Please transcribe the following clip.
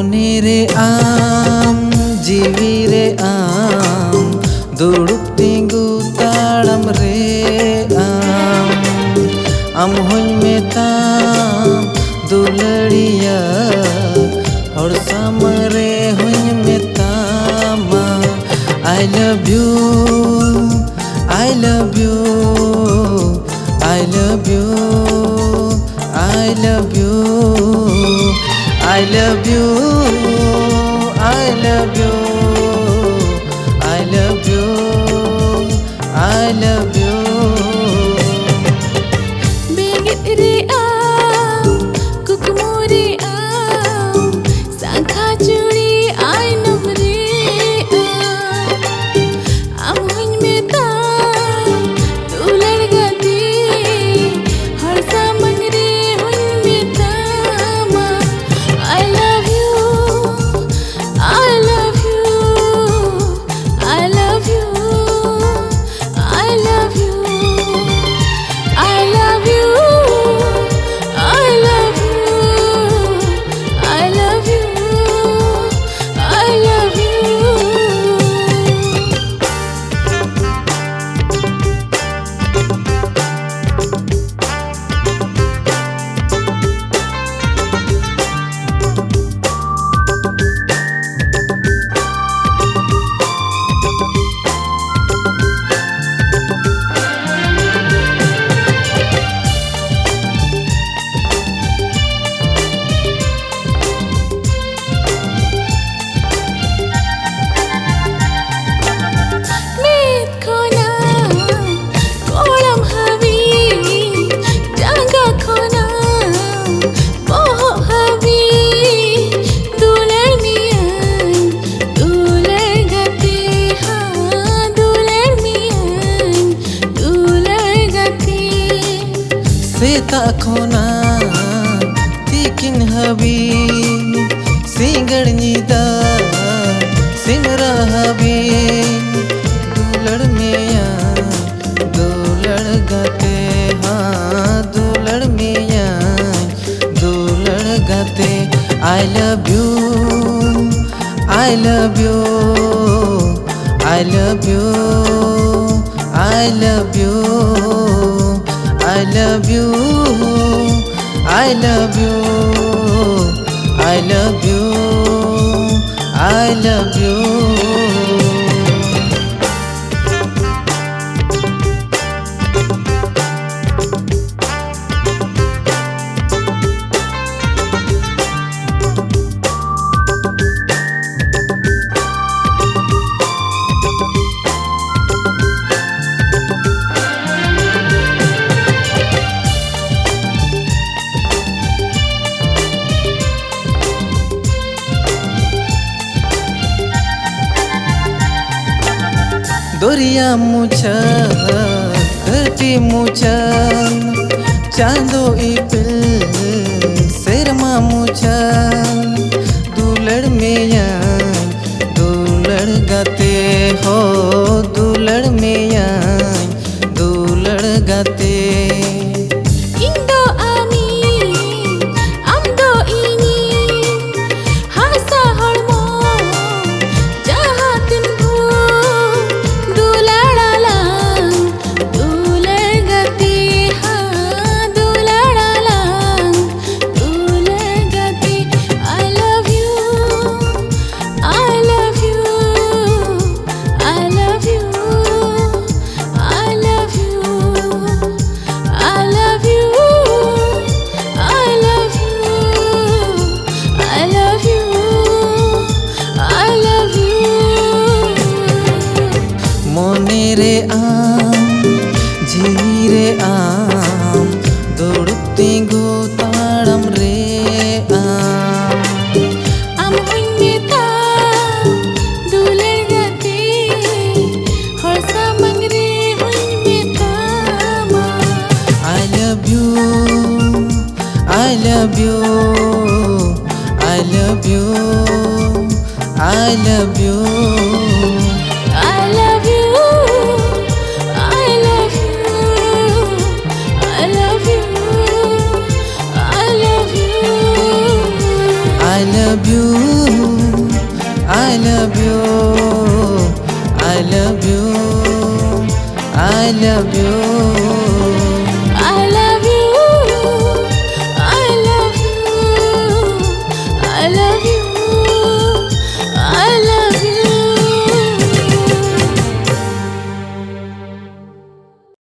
मोने रे आम जीवी रे आम दुड़ुब तिंगु ताड़म रे आम होኝ मेताम दुलड़िया और सामरे होኝ मेतामा I love you I love you I love you I love you I love you I love you I love you I love you Begit re aam kukmu re aam sangkha chudi ainam re aam hoኝ metam dulad gati har samang re hoñ metama I love you I love you I love you I love you I love you I love you I love you I love you Seta khona tikin habi singar nida simra habi dulad miya dulad gate haan dulad miya dulad gate I love you I love you I love you I love you I love you I love you I love you I love you दरिया मुझा धरती मुझा चांदो इपिल शर्मा मुझा दुलड़ मिया दुलड़ गाते हो दुलड़ मिया दुलड़ गाते Indo ami amdo ini hasa hormo jahatin bhu duladala dulad gati ha duladala dulad gati I love you I love you I love you I love you I love you I love you I love you I love you मोने रे आम जीवी रे आम दुड़ुब तिंगु ताड़म रे am hoኝ metam dulad gati har samang re hoñ metama I love you I love you I love you I love you I love you I love you I love you I love you I love you you, I love you, I love you, I love you.